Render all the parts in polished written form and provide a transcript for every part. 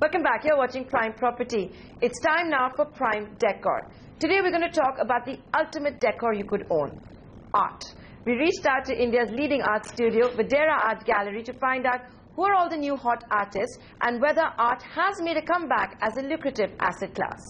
Welcome back. You're watching Prime Property. It's time now for Prime Decor. Today we're going to talk about the ultimate decor you could own, art. We reached out to India's leading art studio, VADHERA Art Gallery, to find out who are all the new hot artists and whether art has made a comeback as a lucrative asset class.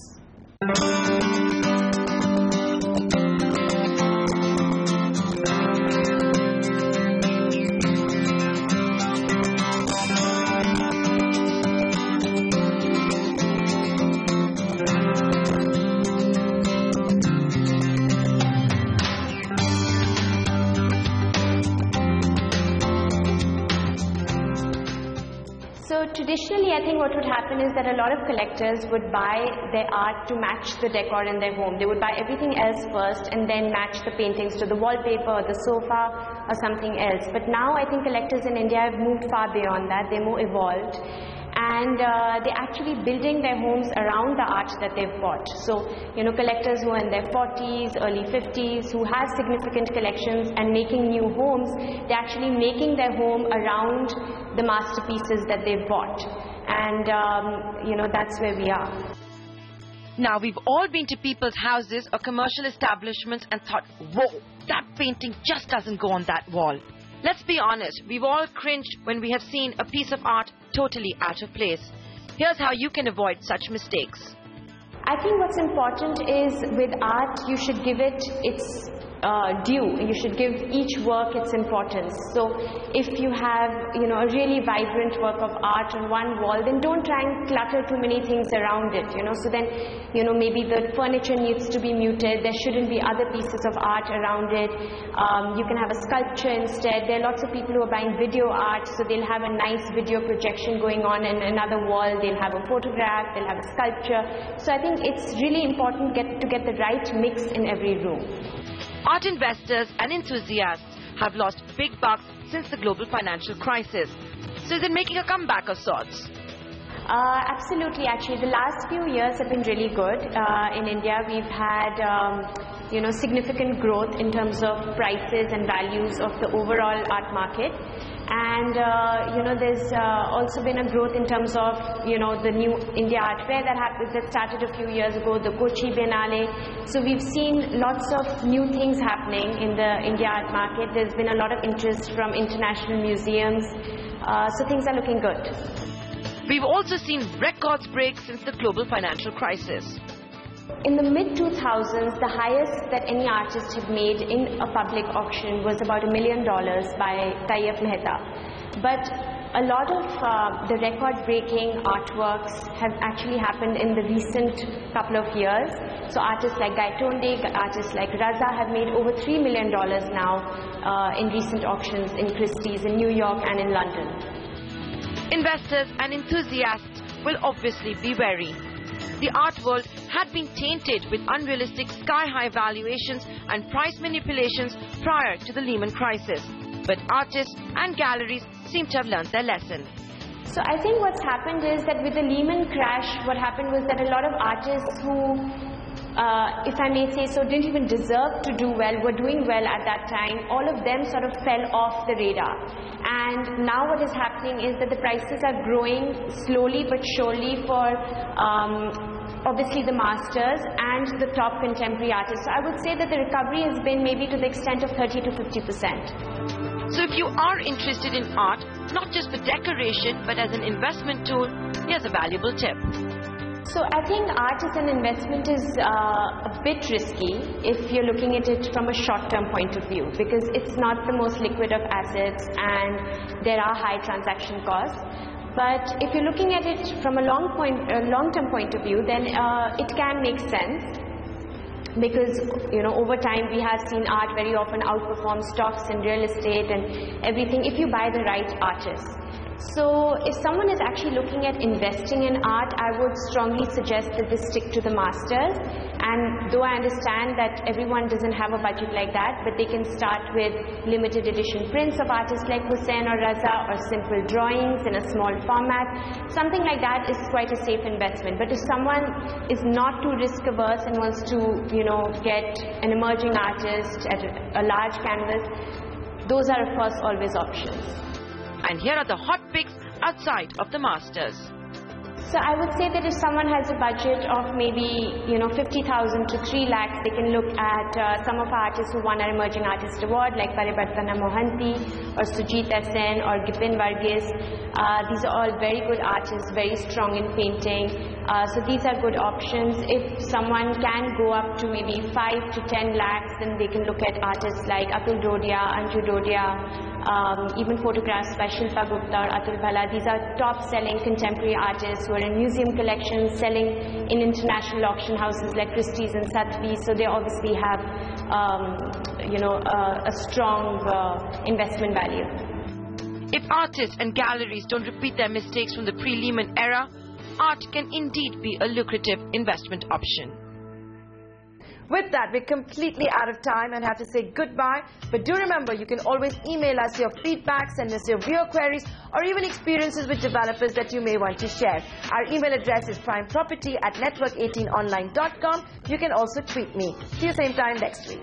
So traditionally, I think what would happen is that a lot of collectors would buy their art to match the decor in their home. They would buy everything else first and then match the paintings to the wallpaper or the sofa or something else. But now I think collectors in India have moved far beyond that. They're more evolved. And they're actually building their homes around the art that they've bought. So, collectors who are in their 40s, early 50s, who have significant collections and making new homes, they're actually making their home around the masterpieces that they've bought. And, that's where we are. Now, we've all been to people's houses or commercial establishments and thought, whoa, that painting just doesn't go on that wall. Let's be honest, we've all cringed when we have seen a piece of art totally out of place. Here's how you can avoid such mistakes. I think what's important is with art, you should give it its due. You should give each work its importance. So if you have, a really vibrant work of art on one wall, then don't try and clutter too many things around it, So then, maybe the furniture needs to be muted. There shouldn't be other pieces of art around it. You can have a sculpture instead. There are lots of people who are buying video art, so they'll have a nice video projection going on in another wall. They'll have a photograph, they'll have a sculpture. So I think it's really important to get the right mix in every room. Art investors and enthusiasts have lost big bucks since the global financial crisis. So is it making a comeback of sorts? Absolutely. Actually, the last few years have been really good. In India, we've had significant growth in terms of prices and values of the overall art market. And, there's also been a growth in terms of, the new India Art Fair that started a few years ago, the Kochi Biennale. So we've seen lots of new things happening in the India art market. There's been a lot of interest from international museums. So things are looking good. We've also seen records break since the global financial crisis. In the mid-2000s, the highest that any artist had made in a public auction was about $1 million by Tayyab Mehta. But a lot of the record-breaking artworks have actually happened in the recent couple of years. So artists like Gaitonde, artists like Raza have made over $3 million now in recent auctions in Christie's in New York and in London. Investors and enthusiasts will obviously be wary. The art world had been tainted with unrealistic sky-high valuations and price manipulations prior to the Lehman crisis. But artists and galleries seem to have learned their lesson. So I think what's happened is that with the Lehman crash, what happened was that a lot of artists who, if I may say so, didn't even deserve to do well, were doing well at that time, all of them sort of fell off the radar. And now what is happening is that the prices are growing slowly but surely for obviously the masters and the top contemporary artists. So I would say that the recovery has been maybe to the extent of 30 to 50%. So if you are interested in art, not just for decoration, but as an investment tool, here's a valuable tip. So I think art as an investment is a bit risky if you're looking at it from a short-term point of view, because it's not the most liquid of assets and there are high transaction costs. But if you're looking at it from a long-term point of view, then it can make sense. Because, over time we have seen art very often outperform stocks in real estate and everything if you buy the right artists. So if someone is actually looking at investing in art, I would strongly suggest that they stick to the masters. And though I understand that everyone doesn't have a budget like that, but they can start with limited edition prints of artists like Hussain or Raza, or simple drawings in a small format. Something like that is quite a safe investment. But if someone is not too risk averse and wants to, get an emerging artist at a large canvas, those are of course always options. And here are the hot picks outside of the masters. So I would say that if someone has a budget of maybe 50,000 to 3 lakhs, they can look at some of our artists who won our Emerging Artist Award, like Paribartana Mohanty or Sujita Sen or Gipin Varghese. These are all very good artists, very strong in painting. So these are good options. If someone can go up to maybe 5 to 10 lakhs, then they can look at artists like Atul Dodia, Anju Dodia, even photographs by Shilpa Gupta or Atul Bhala. These are top-selling contemporary artists who are in museum collections, selling in international auction houses like Christie's and Sotheby's. So they obviously have, a strong investment value. If artists and galleries don't repeat their mistakes from the pre-Lehman era, art can indeed be a lucrative investment option. With that, we're completely out of time and have to say goodbye. But do remember, you can always email us your feedback, send us your viewer queries, or even experiences with developers that you may want to share. Our email address is primeproperty@network18online.com. You can also tweet me. See you same time next week.